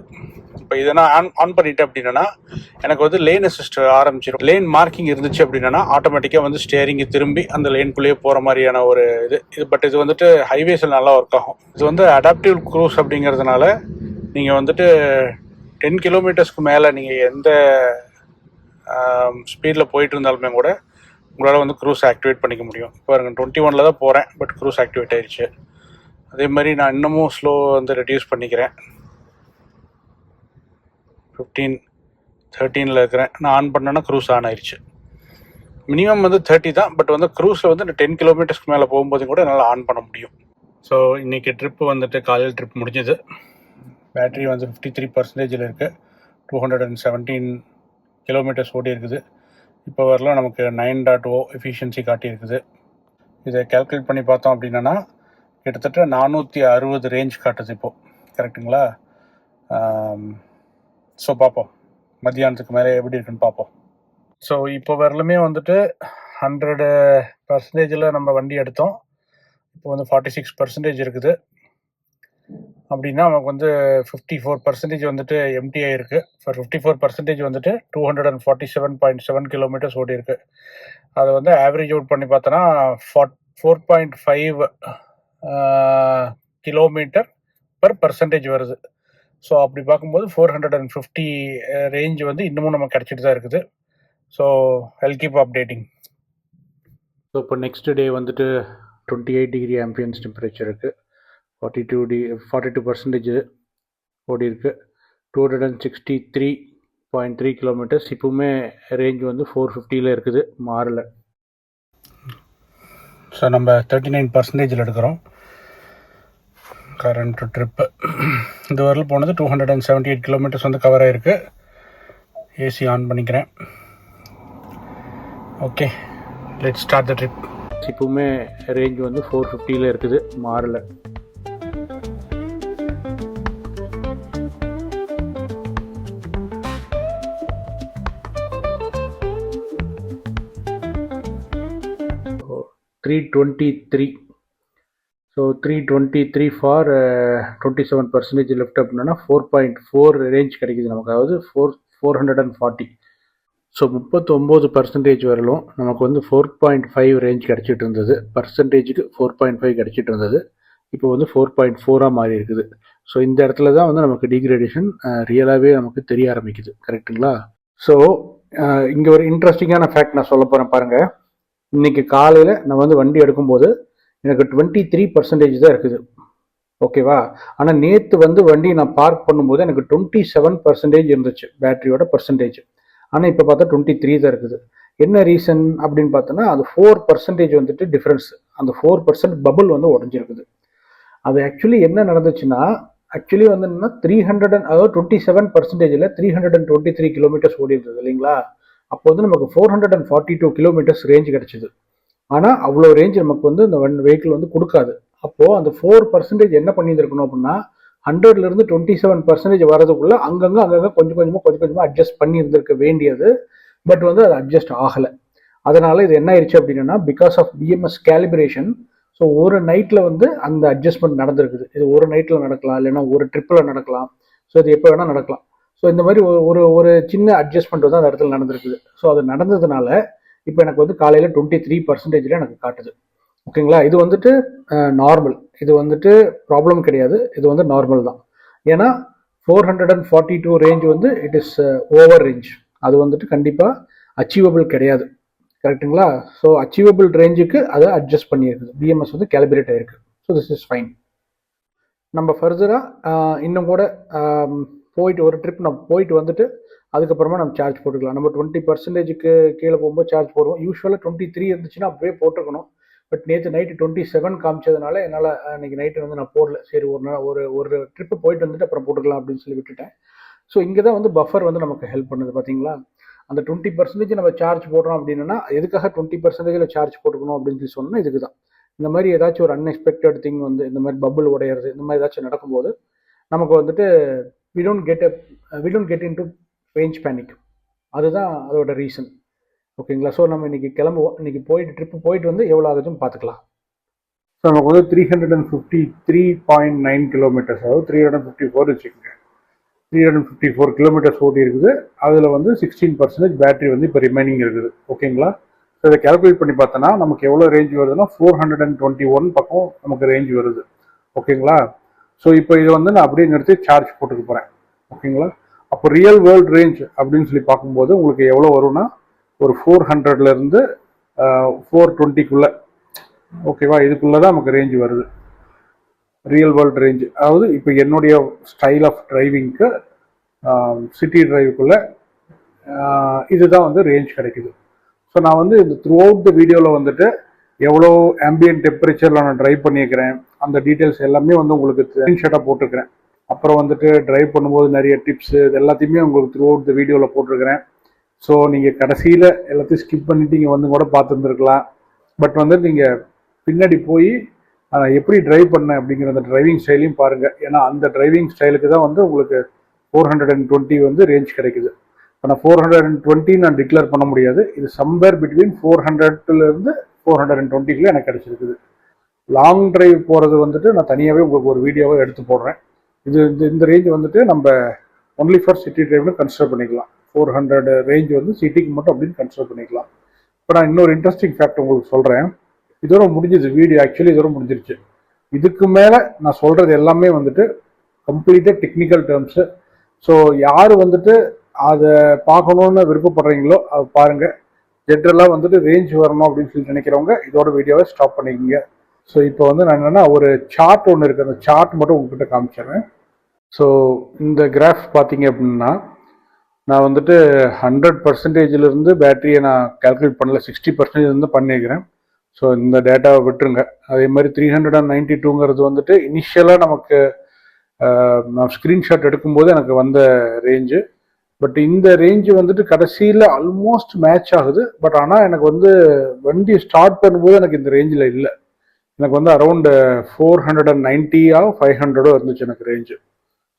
இப்போ இதை நான் ஆன் பண்ணிட்டேன் அப்படின்னா எனக்கு வந்து லேன் அசிஸ்ட் ஆரம்பிச்சிடும். லேன் மார்க்கிங் இருந்துச்சு அப்படின்னா ஆட்டோமேட்டிக்காக வந்து ஸ்டேரிங்கு திரும்பி அந்த லேனுக்குள்ளேயே போகிற மாதிரியான ஒரு இது. பட் இது வந்துட்டு ஹைவேஸில் நல்லா ஒர்க் ஆகும். இது வந்து அடாப்டிவ் க்ரூஸ் அப்படிங்கிறதுனால நீங்கள் வந்துட்டு 10 கிலோமீட்டர்ஸ்க்கு மேலே நீங்கள் எந்த ஸ்பீடில் போயிட்டு இருந்தாலுமே கூட உங்களால் வந்து க்ரூஸ் ஆக்டிவேட் பண்ணிக்க முடியும். இப்போ பாருங்க 21 தான் போகிறேன், பட் க்ரூஸ் ஆக்டிவேட் ஆயிடுச்சு. அதே மாதிரி நான் இன்னமும் ஸ்லோ வந்து ரெடியூஸ் பண்ணிக்கிறேன். 15 13 இருக்கிறேன். நான் ஆன் பண்ணேன்னா க்ரூஸ் ஆன் ஆயிடுச்சு. மினிமம் வந்து 30 தான், பட் வந்து க்ரூஸில் வந்து 10 கிலோமீட்டர்ஸ்க்கு மேலே போகும்போது கூட என்னால் ஆன் பண்ண முடியும். ஸோ இன்றைக்கி ட்ரிப்பு வந்துட்டு காலையில் ட்ரிப் முடிஞ்சது. பேட்ரி வந்து 53% இருக்குது. 217 கிலோமீட்டர்ஸ் ஓடி இருக்குது. இப்போ வரலாம் நமக்கு 9.0 எஃபிஷியன்சி காட்டியிருக்குது. இதை கேல்குலேட் பண்ணி பார்த்தோம் அப்படின்னா கிட்டத்தட்ட 460 ரேஞ்ச் காட்டுது இப்போது. கரெக்டுங்களா? ஸோ பார்ப்போம் மத்தியானத்துக்கு மேலே எப்படி இருக்குன்னு பார்ப்போம். ஸோ இப்போ வரலுமே வந்துட்டு 100% நம்ம வண்டி எடுத்தோம். இப்போ வந்து 46% இருக்குது அப்படின்னா நமக்கு வந்து 54% வந்துட்டு எம்டி ஆகிருக்கு. ஃபார் 54% வந்துட்டு 247.7 கிலோமீட்டர்ஸ் ஓடி இருக்கு. அதை வந்து ஆவரேஜ் அவுட் பண்ணி பார்த்தோன்னா 4.5 கிலோமீட்டர் பர் பர்சன்டேஜ் வருது. ஸோ அப்படி பார்க்கும்போது 450 ரேஞ்ச் வந்து இன்னமும் நமக்கு கிடச்சிட்டு தான் இருக்குது. So I'll keep updating. So இப்போ நெக்ஸ்ட் டே வந்துட்டு 28 டிகிரி ஆம்பியன்ஸ் டெம்பரேச்சர் இருக்குது. 42% ஓடி இருக்கு. 263.3 கிலோமீட்டர்ஸ். இப்போவுமே ரேஞ்ச் வந்து 450 இருக்குது, மாறல. ஸோ நம்ம 39% எடுக்கிறோம் கரண்ட் ட்ரிப்பு. இது வரல போனது 278 கிலோமீட்டர்ஸ் வந்து கவர் ஆகிருக்கு. ஏசி ஆன் பண்ணிக்கிறேன். Okay, let's start the trip. இப்போவுமே ரேஞ்ச் வந்து 450 இருக்குது, மாறல. So 323. ஸோ 323 ஃபார் 27% லெஃப்ட் அப்படின்னா 4.4 ரேஞ்ச் கிடைக்குது நமக்கு. அதாவது 440. ஸோ 39% வரலும் நமக்கு வந்து 4.5 ரேஞ்ச் கிடச்சிட்டு இருந்தது. பர்சன்டேஜுக்கு 4.5 கிடச்சிட்டு இருந்தது. இப்போ வந்து 4.4 மாறி இருக்குது. ஸோ இந்த இடத்துல தான் வந்து நமக்கு டிகிரேடேஷன் ரியலாகவே நமக்கு தெரிய ஆரம்பிக்குது. கரெக்டுங்களா? ஸோ இங்கே ஒரு இன்ட்ரெஸ்டிங்கான ஃபேக்ட் நான் சொல்ல போகிறேன் பாருங்கள். இன்றைக்கி காலையில் நான் வந்து வண்டி எடுக்கும்போது எனக்கு 23% தான் இருக்குது. ஓகேவா? ஆனால் நேற்று வந்து வண்டி நான் பார்க் பண்ணும்போது எனக்கு 27% இருந்துச்சு பேட்டரியோட பர்சன்டேஜ். ஆனால் இப்போ பார்த்தா 23 தான் இருக்குது. என்ன ரீசன் அப்படின்னு பார்த்தோன்னா அது 4% வந்துட்டு டிஃப்ரென்ஸ். அந்த 4% பபுள் வந்து உடஞ்சிருக்குது. அது ஆக்சுவலி என்ன நடந்துச்சுன்னா ஆக்சுவலி வந்து என்னன்னா 27%ல் 323 கிலோமீட்டர்ஸ் ஓடி இருந்தது இல்லைங்களா? அப்போ வந்து நமக்கு 442 கிலோமீட்டர்ஸ் ரேஞ்ச் கிடச்சிது. ஆனால் அவ்வளோ ரேஞ்ச் நமக்கு வந்து இந்த வெஹிக்கிள் வந்து கொடுக்காது. அப்போது அந்த 4% என்ன பண்ணியிருக்கணும் அப்படின்னா 100லேருந்து 27% வரதுக்குள்ள அங்கங்கே கொஞ்சம் கொஞ்சமாக அட்ஜஸ்ட் பண்ணி இருந்திருக்க வேண்டியது. பட் வந்து அது அட்ஜஸ்ட் ஆகலை. அதனால இது என்ன ஆயிடுச்சு அப்படின்னா because of BMS calibration. So ஒரு நைட்டில் வந்து அந்த அட்ஜஸ்ட்மெண்ட் நடந்திருக்குது. இது ஒரு நைட்டில் நடக்கலாம், இல்லைன்னா ஒரு ட்ரிப்பில் நடக்கலாம். ஸோ இது எப்போ வேணால் நடக்கலாம். ஸோ இந்த மாதிரி ஒரு சின்ன அட்ஜஸ்ட்மெண்ட் வந்து அந்த இடத்துல நடந்திருக்குது. ஸோ அது நடந்ததுனால இப்போ எனக்கு வந்து காலையில் 23% எனக்கு காட்டுது. ஓகேங்களா? இது வந்துட்டு நார்மல். இது வந்துட்டு ப்ராப்ளம் கிடையாது. இது வந்து நார்மல் தான். ஏன்னா 442 ரேஞ்ச் வந்து இட் இஸ் ஓவர் ரேஞ்ச். அது வந்துட்டு கண்டிப்பாக அச்சீவபிள் கிடையாது. கரெக்டுங்களா? ஸோ அச்சீவபிள் ரேஞ்சுக்கு அதை அட்ஜஸ்ட் பண்ணியிருக்குது. பிஎம்எஸ் வந்து கேலிபிரேட் ஆகிருக்கு. So this is fine. நம்ம ஃபர்தராக இன்னும் கூட போயிட்டு ஒரு ட்ரிப் நம்ம போயிட்டு வந்துட்டு அதுக்கப்புறமா நம்ம சார்ஜ் போட்டுக்கலாம். நம்ம 20%க்கு கீழே போகும்போது சார்ஜ் போடுவோம். யூஸ்வலாக 23 இருந்துச்சுன்னா அப்படியே போட்டுருக்கணும். பட் நேற்று நைட்டு 27 காமிச்சதுனால என்னால் அன்றைக்கி நைட்டு வந்து நான் போடல. சரி ஒரு ட்ரிப்பு போயிட்டு வந்துட்டு அப்புறம் போட்டுக்கலாம் அப்படின்னு சொல்லி விட்டுட்டேன். ஸோ இங்கே தான் வந்து பஃபர் வந்து நமக்கு ஹெல்ப் பண்ணுது. பார்த்தீங்களா? அந்த 20% நம்ம சார்ஜ் போடுறோம் அப்படின்னா எதுக்காக 20%ல் சார்ஜ் போட்டுக்கணும் அப்படின்னு சொல்லி சொன்னால் இதுக்கு தான். இந்த மாதிரி ஏதாச்சும் ஒரு அன்எக்ஸ்பெக்டட் திங் வந்து இந்த மாதிரி பபுள் உடையிறது இந்த மாதிரி ஏதாச்சும் நடக்கும்போது நமக்கு வந்துட்டு we don't get into range panic. அதுதான் அதோட ரீசன். ஓகேங்களா. ஸோ நம்ம இன்னைக்கு கிளம்புவோம். இன்னைக்கு ட்ரிப்பு போயிட்டு வந்து எவ்வளோ ஆகுதுன்னு பார்த்துக்கலாம். ஸோ நமக்கு வந்து 353.9 கிலோமீட்டர்ஸ், அதாவது 354 வச்சுக்கோங்க. 354 கிலோமீட்டர்ஸ் ஓட்டி இருக்குது. அதில் வந்து 16% பேட்டரி வந்து இப்போ ரிமைனிங் இருக்குது. ஓகேங்களா. ஸோ இதை கேல்குலேட் பண்ணி பார்த்தோன்னா நமக்கு எவ்வளோ ரேஞ்ச் வருதுன்னா 421 பக்கம் நமக்கு ரேஞ்ச் வருது. ஓகேங்களா. ஸோ இப்போ இதை வந்து நான் அப்படியே நிறுத்தி சார்ஜ் போட்டுக்க போகிறேன். ஓகேங்களா. அப்போ ரியல் வேர்ல்டு ரேஞ்ச் அப்படின்னு சொல்லி பார்க்கும்போது உங்களுக்கு எவ்வளோ வரும்னா ஒரு 400லேருந்து 420க்குள்ளே, ஓகேவா, இதுக்குள்ளே தான் நமக்கு ரேஞ்ச் வருது, ரியல் வேர்ல்டு ரேஞ்ச். அதாவது இப்போ என்னுடைய ஸ்டைல் ஆஃப் டிரைவிங்க்கு சிட்டி டிரைவுக்குள்ளே இதுதான் வந்து ரேஞ்ச் கிடைக்குது. ஸோ நான் வந்து இந்த த்ரூ அவுட் த வீடியோவில் வந்துட்டு எவ்வளோ ஆம்பியன்ட் டெம்பரேச்சரில் நான் ட்ரைவ் பண்ணியிருக்கிறேன் அந்த டீட்டெயில்ஸ் எல்லாமே வந்து உங்களுக்கு ஸ்க்ரீன்ஷாட்டாக போட்டிருக்கிறேன். அப்புறம் வந்துட்டு ட்ரைவ் பண்ணும்போது நிறைய டிப்ஸு இது எல்லாத்தையுமே உங்களுக்கு த்ரூ அவுட் த வீடியோவில் போட்டிருக்கிறேன். ஸோ நீங்கள் கடைசியில் எல்லாத்தையும் ஸ்கிப் பண்ணிட்டு நீங்கள் வந்து கூட பார்த்துருந்துருக்கலாம். பட் வந்து நீங்கள் பின்னாடி போய் எப்படி ட்ரைவ் பண்ணேன் அப்படிங்கிற அந்த டிரைவிங் ஸ்டைலையும் பாருங்கள். ஏன்னா அந்த டிரைவிங் ஸ்டைலுக்கு தான் வந்து உங்களுக்கு 420 வந்து ரேஞ்ச் கிடைக்குது. ஆனால் 420 நான் டிக்ளேர் பண்ண முடியாது. இது சம்வேர் பிட்வீன் 400லேருந்து 420க்குள்ளே எனக்கு கிடைச்சிருக்குது. லாங் டிரைவ் போகிறது வந்துட்டு நான் தனியாகவே உங்களுக்கு ஒரு வீடியோவை எடுத்து போடுறேன். இந்த ரேஞ்ச் வந்துட்டு நம்ம ஒன்லி ஃபார் சிட்டி டிரைவ்னு கன்சிடர் பண்ணிக்கலாம். 400 ரேஞ்ச் வந்து சிட்டிக்கு மட்டும் அப்படின்னு கன்சிடர் பண்ணிக்கலாம். இப்போ நான் இன்னொரு இன்ட்ரெஸ்டிங் ஃபேக்ட் உங்களுக்கு சொல்கிறேன். இதோட முடிஞ்சிது வீடியோ, ஆக்சுவலி இதோட முடிஞ்சிருச்சு. இதுக்கு மேலே நான் சொல்கிறது எல்லாமே வந்துட்டு கம்ப்ளீட்டாக டெக்னிக்கல் டேர்ம்ஸு. ஸோ யார் வந்துட்டு அதை பார்க்கணுன்னு விருப்பப்படுறீங்களோ அதை பாருங்கள். ஜென்ரலாக வந்துட்டு ரேஞ்ச் வரணும் அப்படின்னு சொல்லி நினைக்கிறவங்க இதோட வீடியோவை ஸ்டாப் பண்ணிக்கிங்க. ஸோ இப்போ வந்து நான் என்னென்னா ஒரு சார்ட் ஒன்று இருக்குது, அந்த சார்ட் மட்டும் உங்ககிட்ட காமிச்சிடுறேன். ஸோ இந்த கிராஃப் பார்த்தீங்க அப்படின்னா நான் வந்துட்டு 100%லேருந்து பேட்டரியை நான் கால்குலேட் பண்ணல, 60% இருந்து பண்ணிக்கிறேன். ஸோ இந்த டேட்டாவை விட்டுருங்க. அதே மாதிரி 392ங்கிறது வந்துட்டு இனிஷியலாக நமக்கு நான் ஸ்க்ரீன்ஷாட் எடுக்கும்போது எனக்கு வந்த ரேஞ்சு. பட் இந்த ரேஞ்சு வந்துட்டு கடைசியில் ஆல்மோஸ்ட் மேட்ச் ஆகுது. பட் ஆனால் எனக்கு வந்து வண்டி ஸ்டார்ட் பண்ணும்போது எனக்கு இந்த ரேஞ்சில் இல்லை. எனக்கு வந்து அரௌண்டு 490 500 இருந்துச்சு எனக்கு ரேஞ்சு.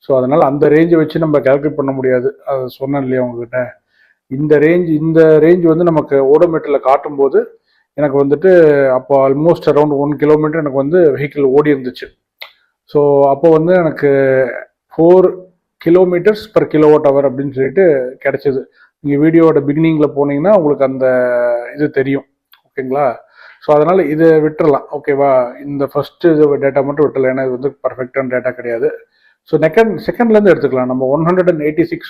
ஸோ அதனால் அந்த ரேஞ்சை வச்சு நம்ம கால்குலேட் பண்ண முடியாது. அதை சொன்னேன் இல்லையா உங்ககிட்ட. இந்த ரேஞ்ச் வந்து நமக்கு ஓடோமீட்டரில் காட்டும்போது எனக்கு வந்துட்டு அப்போ ஆல்மோஸ்ட் அரௌண்ட் 1 கிலோமீட்டர் எனக்கு வந்து வெஹிக்கிள் ஓடி இருந்துச்சு. ஸோ அப்போ வந்து எனக்கு 4 கிலோமீட்டர்ஸ் பர் கிலோவாட் ஹவர் அப்படின்னு சொல்லிட்டு கிடைச்சிது. நீங்கள் வீடியோவோட பிகினிங்கில் போனீங்கன்னா உங்களுக்கு அந்த இது தெரியும். ஓகேங்களா. ஸோ அதனால் இதை விட்டுறலாம். ஓகேவா. இந்த ஃபஸ்ட்டு இது டேட்டா மட்டும் விட்டுறலாம், ஏன்னா இது வந்து பர்ஃபெக்டான டேட்டா கிடையாது. ஸோ செகண்ட்லேருந்து எடுத்துக்கலாம். நம்ம 186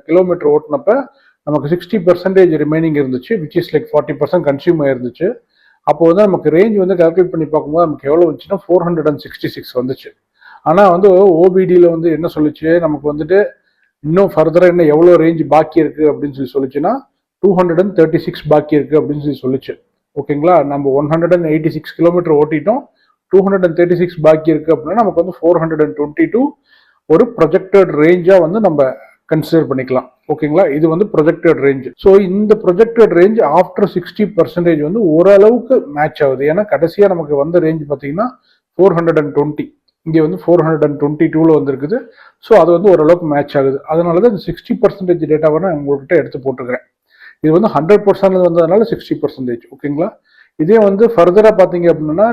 கிலோமீட்டர் ஓட்டினப்ப நமக்கு 60% ரிமைனிங் இருந்துச்சு, விச் இஸ் லைக் 40% கன்சியூம் ஆயிருந்துச்சு. அப்போ வந்து நமக்கு ரேஞ்ச் வந்து கால்குலேட் பண்ணி பார்க்கும்போது நமக்கு எவ்வளோ வந்துச்சுன்னா 466 வந்துச்சு. ஆனால் வந்து ஓபிடியில் வந்து என்ன சொல்லிச்சு, நமக்கு வந்துட்டு இன்னும் ஃபர்தராக இன்னும் எவ்வளோ ரேஞ்ச் பாக்கி இருக்குது அப்படின்னு சொல்லிச்சுன்னா 236 பாக்கி இருக்குது அப்படின்னு சொல்லிச்சு. ஓகேங்களா. நம்ம 186 கிலோமீட்டர் ஓட்டிட்டோம், 236 பாக்கி இருக்குது அப்படின்னா நமக்கு வந்து 422 ஒரு ப்ரொஜெக்டட் ரேஞ்சாக வந்து நம்ம கன்சிடர் பண்ணிக்கலாம். ஓகேங்களா. இது வந்து ப்ரொஜெக்டட் ரேஞ்ச். ஸோ இந்த ப்ரொஜெக்டட் ரேஞ்ச் ஆஃப்டர் 60% வந்து ஓரளவுக்கு மேட்ச் ஆகுது. ஏன்னா கடைசியாக நமக்கு வந்த ரேஞ்ச் பார்த்தீங்கன்னா 420, இங்கே வந்து 422ல் வந்துருக்குது. ஸோ அது வந்து ஓரளவுக்கு மேட்ச் ஆகுது. அதனால தான் இந்த 60% டேட்டாவை நான் உங்கள்கிட்ட எடுத்து போட்டுக்கிறேன். இது வந்து 100% வந்ததுனால 60%. ஓகேங்களா. இதே வந்து ஃபர்தராக பார்த்தீங்க அப்படின்னா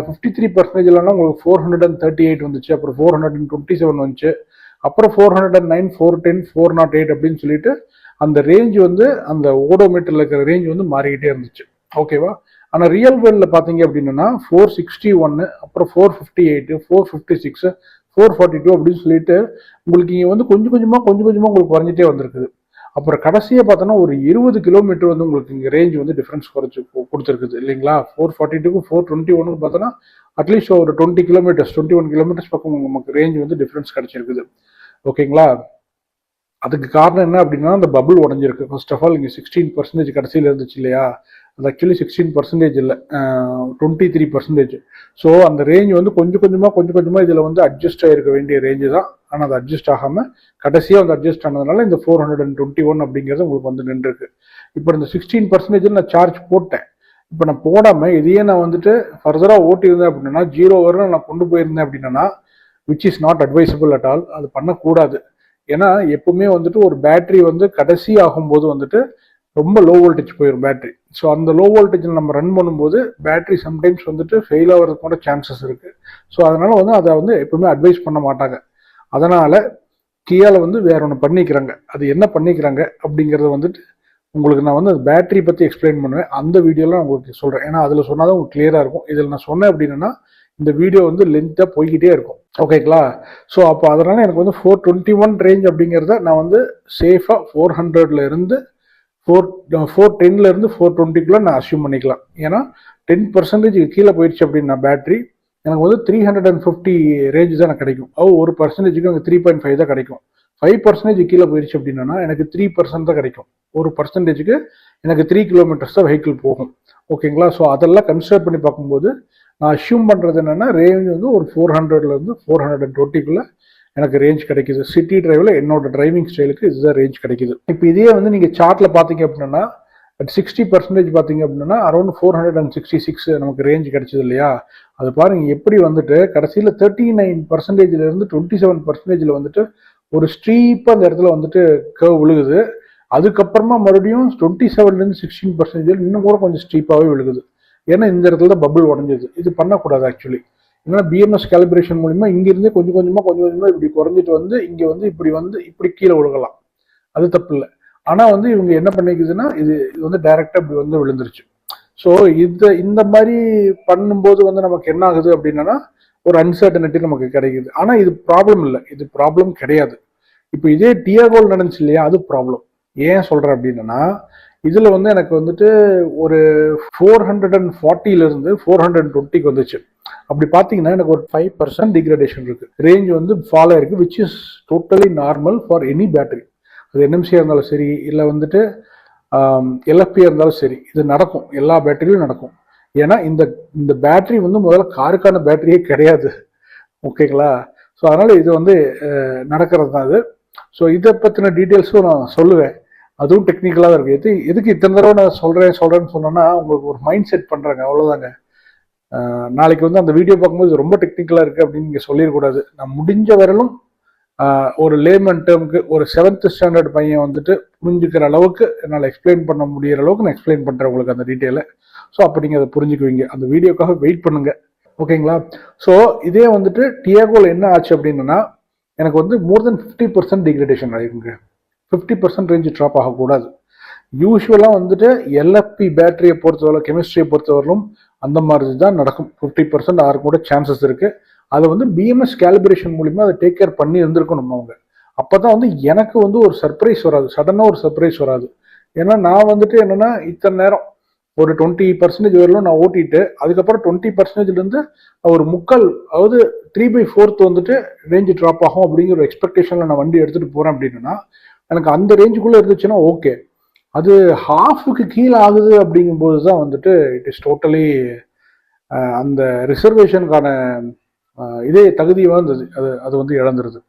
53%லாம் உங்களுக்கு 438 வந்துச்சு, அப்புறம் 427 வந்துச்சு, அப்புறம் 409, 410, 408 அப்படின்னு சொல்லிட்டு அந்த ரேஞ்ச் வந்து அந்த ஓடோமீட்டரில் இருக்கிற ரேஞ்ச் வந்து மாறிக்கிட்டே இருந்துச்சு. ஓகேவா. ஆனால் ரியல் வேர்ல்டில் பார்த்தீங்க அப்படின்னா 461, அப்புறம் 458, 456, 442 அப்படின்னு சொல்லிட்டு உங்களுக்கு இங்கே வந்து கொஞ்சம் கொஞ்சமாக உங்களுக்கு குறைஞ்சிட்டே வந்திருக்குது. அப்புறம் கடைசியாக பார்த்தோன்னா ஒரு 20 கிலோமீட்டர் வந்து உங்களுக்கு இங்கே ரேஞ்ச் வந்து டிஃப்ரென்ஸ் குறைச்சி கொடுத்துருக்குது இல்லைங்களா. 442க்கும் 421 பார்த்தோன்னா அட்லீஸ்ட் ஒரு 21 கிலோமீட்டர்ஸ் பக்கம் நமக்கு ரேஞ்ச் வந்து டிஃப்ரென்ஸ் கிடைச்சிருக்குது. ஓகேங்களா. அதுக்கு காரணம் என்ன அப்படின்னா அந்த பபுள் உடஞ்சிருக்கு. ஃபர்ஸ்ட் ஆஃப் ஆல் இங்கே 16% கடைசியில் இருந்துச்சு இல்லையா, அது ஆக்சுவலி 16% இல்லை, 23%. ஸோ அந்த ரேஞ்ச் வந்து கொஞ்சம் கொஞ்சமாக இதில் வந்து அட்ஜஸ்ட் ஆகிருக்க வேண்டிய ரேஞ்சு தான். ஆனால் அது அட்ஜஸ்ட் ஆகாமல் கடைசியாக வந்து அட்ஜஸ்ட் ஆனதுனால இந்த 421 அப்படிங்கிறது உங்களுக்கு வந்து நின்றுருக்கு. இப்போ இந்த 16% நான் சார்ஜ் போட்டேன். இப்போ நான் போடாமல் இதையே நான் வந்துட்டு ஃபர்தராக ஓட்டியிருந்தேன் அப்படின்னா 0 வரை நான் கொண்டு போயிருந்தேன் அப்படின்னா which is not advisable at all. அது பண்ணக்கூடாது. ஏன்னா எப்பவுமே வந்துட்டு ஒரு பேட்டரி வந்து கடைசி ஆகும்போது வந்துட்டு ரொம்ப லோ வோல்டேஜ் போயிடும் பேட்டரி. ஸோ அந்த லோ வோல்டேஜில் நம்ம ரன் பண்ணும்போது பேட்டரி சம்டைம்ஸ் வந்துட்டு ஃபெயில் ஆகிறதுக்கு கூட சான்சஸ் இருக்குது. ஸோ அதனால வந்து அதை வந்து எப்பவுமே அட்வைஸ் பண்ண மாட்டாங்க. அதனால கியாவில் வந்து வேற ஒன்று பண்ணிக்கிறாங்க. அது என்ன பண்ணிக்கிறாங்க அப்படிங்கிறத வந்துட்டு உங்களுக்கு நான் வந்து பேட்டரி பற்றி எக்ஸ்பிளைன் பண்ணுவேன். அந்த வீடியோலாம் உங்களுக்கு சொல்கிறேன். ஏன்னா அதில் சொன்னால் தான் உங்களுக்கு கிளியராக இருக்கும். இதில் நான் சொன்னேன் அப்படின்னா இந்த வீடியோ வந்து லென்த்தாக போய்கிட்டே இருக்கும். ஓகேங்களா? ஸோ அப்போ அதனால எனக்கு வந்து 421 ரேஞ்ச் அப்படிங்கிறத நான் வந்து சேஃபாக 400ல இருந்து 410ல இருந்து 420க்குள்ள நான் அசியூம் பண்ணிக்கலாம். ஏன்னா 10% கீழே போயிடுச்சு அப்படின்னா பேட்டரி எனக்கு வந்து 350 ரேஞ்ச் தான் எனக்கு கிடைக்கும். ஒரு பர்சன்டேஜுக்கு எனக்கு 3.5 தான் கிடைக்கும். 5% கீழே போயிடுச்சு அப்படின்னா எனக்கு 3% தான் கிடைக்கும். ஒரு பர்சன்டேஜுக்கு எனக்கு 3 கிலோமீட்டர்ஸ் தான் வெஹிக்கிள் போகும். ஓகேங்களா? ஸோ அதெல்லாம் கன்சிடர் பண்ணி பார்க்கும்போது நான் அசியூம் பண்ணுறது என்னன்னா ரேஞ்ச் வந்து ஒரு 400ல இருந்து 420க்குள்ள எனக்கு ரேஞ்ச் கிடைக்குது. சிட்டி டிரைவில் என்னோட டிரைவிங் ஸ்டைலுக்கு இதுதான் ரேஞ்ச் கிடைக்குது. இப்போ இதே வந்து நீங்கள் சார்ட்டில் பார்த்தீங்க அப்படின்னா 60% பார்த்தீங்க அப்படின்னா அரௌண்ட் 466 நமக்கு ரேஞ்ச் கிடைச்சது இல்லையா? அது பாருங்க எப்படி வந்துட்டு கடைசியில் 39%ல இருந்து 27%ல வந்துட்டு ஒரு ஸ்ட்ரீப்பாக அந்த இடத்துல வந்துட்டு கர்வ் விழுகுது. அதுக்கப்புறமா மறுபடியும் 27லேருந்து 16% இன்னும் கூட கொஞ்சம் ஸ்ட்ரீப்பாகவே விழுகுது. ஏன்னா இந்த இடத்துல தான் பபிள் உடஞ்சது. இது பண்ணக்கூடாது ஆக்சுவலி. ஏன்னா பிஎம்எஸ் கேலிபிரேஷன் மூலிமா இங்கிருந்து கொஞ்சம் கொஞ்சமாக இப்படி குறைஞ்சிட்டு வந்து இங்கே வந்து இப்படி கீழே விழுகலாம். அது தப்பு இல்லை. ஆனால் வந்து இவங்க என்ன பண்ணிக்குதுன்னா இது வந்து டைரக்டாக இப்படி வந்து விழுந்துருச்சு. ஸோ இந்த மாதிரி பண்ணும்போது வந்து நமக்கு என்ன ஆகுது அப்படின்னா ஒரு அன்சர்டனிட்டி நமக்கு கிடைக்குது. ஆனால் இது ப்ராப்ளம் இல்லை, இது ப்ராப்ளம் கிடையாது. இப்போ இதே டியாகோல் நடந்துச்சு இல்லையா, அது ப்ராப்ளம். ஏன் சொல்கிறேன் அப்படின்னா இதில் வந்து எனக்கு வந்துட்டு ஒரு 440ல இருந்து 420க்கு வந்துச்சு. அப்படி பார்த்தீங்கன்னா எனக்கு ஒரு 5% டிகிரடேஷன் இருக்கு. ரேஞ்ச் வந்து ஃபாலோ இருக்கு, which is totally normal for any battery. அது என்எம்சியாக இருந்தாலும் சரி, இல்லை வந்துட்டு எல்எஃபியாக இருந்தாலும் சரி, இது நடக்கும். எல்லா பேட்டரியும் நடக்கும். ஏன்னா இந்த பேட்டரி வந்து முதல்ல காருக்கான பேட்டரியே கிடையாது. ஓகேங்களா? ஸோ அதனால இது வந்து நடக்கிறது தான் அது. ஸோ இதை பற்றின டீட்டெயில்ஸும் நான் சொல்லுவேன். அதுவும் டெக்னிக்கலாக தான் இருக்கு. எதுக்கு இத்தனை தடவை நான் சொல்றேன்னு சொன்னோன்னா உங்களுக்கு ஒரு மைண்ட் செட் பண்றாங்க, அவ்வளோதாங்க. நாளைக்கு வந்து அந்த வீடியோ பார்க்கும்போது ரொம்ப டெக்னிக்கலாக இருக்கு அப்படின்னு நீங்க சொல்லிடக்கூடாது. நான் முடிஞ்ச வரலும் ஒரு லேமன் டேர்முக்கு ஒரு 7th ஸ்டாண்டர்ட் பையன் வந்துட்டு புரிஞ்சுக்கிற அளவுக்கு என்னால் எக்ஸ்பிளைன் பண்ண முடியிற அளவுக்கு நான் எக்ஸ்பிளைன் பண்ணுறேன் உங்களுக்கு அந்த டீட்டெயிலை. ஸோ அப்போ நீங்கள் அதை புரிஞ்சுக்குவீங்க. அந்த வீடியோக்காக வெயிட் பண்ணுங்க. ஓகேங்களா? ஸோ இதே வந்துட்டு டியாகோல என்ன ஆச்சு அப்படின்னா எனக்கு வந்து மோர் தென் 50% டிகிரடேஷன் ஆகிருக்குங்க. 50% ரேஞ்சு ட்ராப் ஆகக்கூடாது. யூஸ்வலாக வந்துட்டு எல்எஃப்பி பேட்டரியை பொறுத்தவரை, கெமிஸ்ட்ரியை பொறுத்தவரையிலும் அந்த மாதிரி தான் நடக்கும். 50% ஆறு கூட சான்சஸ் இருக்கு. அதை வந்து பிஎம்எஸ் கேலிபிரேஷன் மூலிமா அதை டேக் கேர் பண்ணி இருந்திருக்கணும் அவங்க. அப்போதான் வந்து எனக்கு வந்து ஒரு சர்ப்ரைஸ் வராது, சடனாக ஒரு சர்ப்ரைஸ் வராது. ஏன்னா நான் வந்துட்டு என்னன்னா இத்தனை நேரம் ஒரு 20% வரலும் நான் ஓட்டிட்டு அதுக்கப்புறம் 20%லேருந்து ஒரு முக்கால், அதாவது 3/4 வந்துட்டு ரேஞ்சு ட்ராப் ஆகும் அப்படிங்கிற ஒரு எக்ஸ்பெக்டேஷனில் நான் வண்டி எடுத்துகிட்டு போகிறேன் அப்படின்னா எனக்கு அந்த ரேஞ்சுக்குள்ளே இருந்துச்சுன்னா ஓகே. அது ஹாஃபுக்கு கீழே ஆகுது அப்படிங்கும்போது தான் வந்துட்டு இட் இஸ் டோட்டலி அந்த ரிசர்வேஷனுக்கான இதே தகுதியை வந்து அது வந்து இழந்துருது.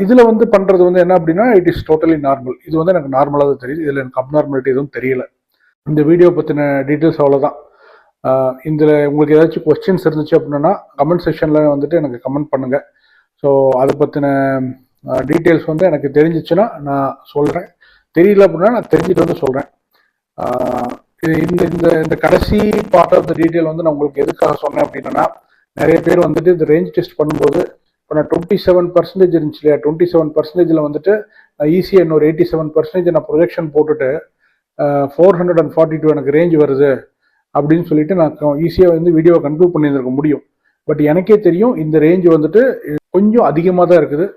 இதில் வந்து பண்ணுறது வந்து என்ன அப்படின்னா இட் இஸ் டோட்டலி நார்மல். இது வந்து எனக்கு நார்மலாக தான் தெரியுது. இதில் எனக்கு அப்நார்மாலிட்டி எதுவும் தெரியல. இந்த வீடியோ பற்றின டீட்டெயில்ஸ் அவ்வளோதான். இதில் உங்களுக்கு ஏதாச்சும் கொஸ்டின்ஸ் இருந்துச்சு அப்படின்னா கமெண்ட் செக்ஷனில் வந்துட்டு எனக்கு கமெண்ட் பண்ணுங்கள். ஸோ அதை பற்றின டீட்டெயில்ஸ் வந்து எனக்கு தெரிஞ்சிச்சுன்னா நான் சொல்கிறேன். தெரியல அப்படின்னா நான் தெரிஞ்சுட்டு வந்து சொல்கிறேன். இந்த கடைசி பார்ட் ஆஃப் த டீட்டெயில் வந்து நான் உங்களுக்கு எதுக்காக சொன்னேன் அப்படின்னா நிறைய பேர் வந்துட்டு இந்த ரேஞ்ச் டெஸ்ட் பண்ணும்போது இப்போ நான் 27% இருந்துச்சு இல்லையா, 27%ல் வந்துட்டு நான் ஈஸியாக இன்னொரு 87% நான் ப்ரொஜெக்ஷன் போட்டுட்டு 442 எனக்கு ரேஞ்ச் வருது அப்படின்னு சொல்லிட்டு நான் ஈஸியாக வந்து வீடியோவை கன்க்ளூட் பண்ணியிருக்க முடியும். பட் எனக்கே தெரியும் இந்த ரேஞ்ச் வந்துட்டு கொஞ்சம் அதிகமாக தான் இருக்குது.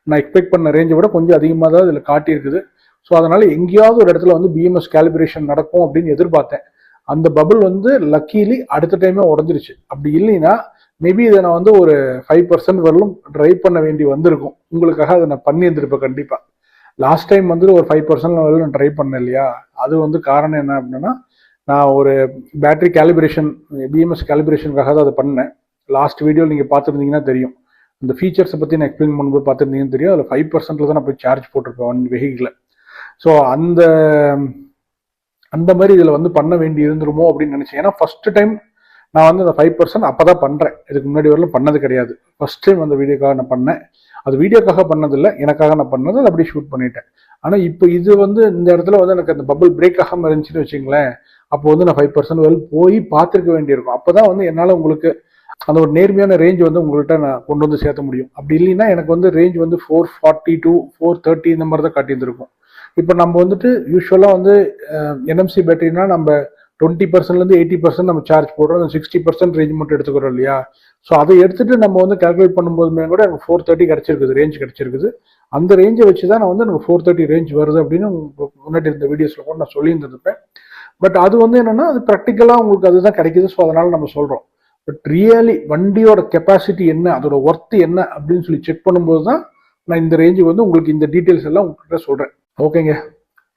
நான் எக்ஸ்பெக்ட் பண்ண ரேஞ்சை விட கொஞ்சம் அதிகமாக தான் இதில் காட்டியிருக்குது. ஸோ அதனால எங்கேயாவது ஒரு இடத்துல வந்து பிஎம்எஸ் கேலிபிரேஷன் நடக்கும் அப்படின்னு எதிர்பார்த்தேன். அந்த பபிள் வந்து லக்கீலி அடுத்த டைமே உடஞ்சிருச்சு. அப்படி இல்லைன்னா மேபி இதை நான் வந்து ஒரு 5% வரலும் ட்ரைவ் பண்ண வேண்டி வந்திருக்கும். உங்களுக்காக அதை நான் பண்ணி இருந்திருப்பேன் கண்டிப்பாக. லாஸ்ட் டைம் வந்துட்டு ஒரு 5% வரலும் நான் ட்ரை பண்ணேன் இல்லையா, அது வந்து காரணம் என்ன அப்படின்னா நான் ஒரு பேட்டரி கேலிபிரேஷன் பிஎம்எஸ் கேலிபிரேஷனுக்காக தான் அதை பண்ணேன். லாஸ்ட் வீடியோவில் நீங்கள் பார்த்துருந்தீங்கன்னா தெரியும். இந்த ஃபீச்சர்ஸை பற்றி நான் எக்ஸ்பிளைன் பண்ணும்போது பார்த்துருந்தீங்கன்னு தெரியும். அதில் 5%ல தான் நான் போய் சார்ஜ் போட்டிருப்பேன் ஒன் வெஹிக்கிளில். ஸோ அந்த மாதிரி இதில் வந்து பண்ண வேண்டி இருந்துருமோ அப்படின்னு நினச்சேன். ஏன்னா ஃபர்ஸ்ட் டைம் நான் வந்து அந்த 5% அப்போ தான் பண்ணுறேன். இதுக்கு முன்னாடி வரலும் பண்ணது கிடையாது. ஃபர்ஸ்ட் டைம் அந்த வீடியோக்காக நான் பண்ணேன். அது வீடியோக்காக பண்ணதில்லை, எனக்காக நான் பண்ணது, அதை அப்படியே ஷூட் பண்ணிட்டேன். ஆனால் இப்போ இது வந்து இந்த இடத்துல வந்து எனக்கு அந்த பபிள் பிரேக் ஆகாமல் இருந்துச்சுன்னு வச்சுங்களேன், அப்போ வந்து நான் 5% வெல் போய் பார்த்துருக்க வேண்டியிருக்கும். அப்போ தான் வந்து என்னால் உங்களுக்கு அந்த ஒரு நேர்மையான ரேஞ்ச் வந்து உங்கள்கிட்ட நான் கொண்டு வந்து சேர்த்த முடியும். அப்படி இல்லைன்னா எனக்கு வந்து ரேஞ்ச் வந்து 440 to 430 இந்த மாதிரி தான் காட்டியிருந்திருக்கும். இப்போ நம்ம வந்துட்டு யூஸ்வலாக வந்து என்எம்சி பேட்டரினா நம்ம 20%லேருந்து 80% நம்ம சார்ஜ் போடுறோம், அந்த 60% ரேஞ்ச் மட்டும் எடுத்துக்கிறோம் இல்லையா. ஸோ அதை எடுத்துட்டு நம்ம வந்து கால்குலேட் பண்ணும்போதுமே கூட எனக்கு 430 கிடைச்சிருக்குது, ரேஞ்ச் கிடைச்சிருக்குது. அந்த ரேஞ்சை வச்சு தான் நான் வந்து எனக்கு 430 ரேஞ்ச் வருது அப்படின்னு முன்னாடி இருந்த வீடியோஸில் கூட நான் சொல்லியிருந்திருப்பேன். பட் அது வந்து என்னன்னா அது ப்ராக்டிக்கலாக உங்களுக்கு அதுதான் கிடைக்குது. ஸோ அதனால நம்ம சொல்கிறோம். பட் ரியலி வண்டியோட கெப்பாசிட்டி என்ன, அதோட ஒர்த்து என்ன அப்படின்னு சொல்லி செக் பண்ணும்போது தான் நான் இந்த ரேஞ்சுக்கு வந்து உங்களுக்கு இந்த டீட்டெயில்ஸ் எல்லாம் உங்கள்கிட்ட சொல்கிறேன். ஓகேங்க,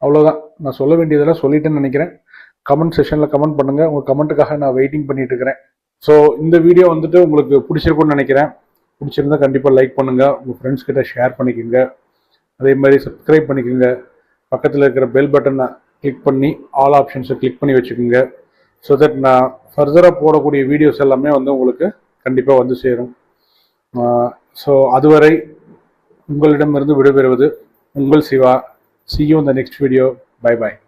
அவ்வளோதான். நான் சொல்ல வேண்டியதெல்லாம் சொல்லிட்டேன்னு நினைக்கிறேன். கமெண்ட் செஷனில் கமெண்ட் பண்ணுங்கள். உங்கள் கமெண்ட்டுக்காக நான் வெயிட்டிங் பண்ணிட்டு இருக்கிறேன். ஸோ இந்த வீடியோ வந்துட்டு உங்களுக்கு பிடிச்சிருக்கும்னு நினைக்கிறேன். பிடிச்சிருந்தா கண்டிப்பாக லைக் பண்ணுங்கள், உங்கள் ஃப்ரெண்ட்ஸ் கிட்ட ஷேர் பண்ணிக்கோங்க. அதே மாதிரி சப்ஸ்கிரைப் பண்ணிக்கோங்க. பக்கத்தில் இருக்கிற பெல் பட்டனை கிளிக் பண்ணி ஆல் ஆப்ஷன்ஸை கிளிக் பண்ணி வச்சுக்கோங்க. ஸோ தட் நான் ஃபர்தராக போடக்கூடிய வீடியோஸ் எல்லாமே வந்து உங்களுக்கு கண்டிப்பாக வந்து சேரும். ஸோ அதுவரை உங்களிடமிருந்து விடைபெறுவது உங்கள் Siva. See you in the next video. Bye bye.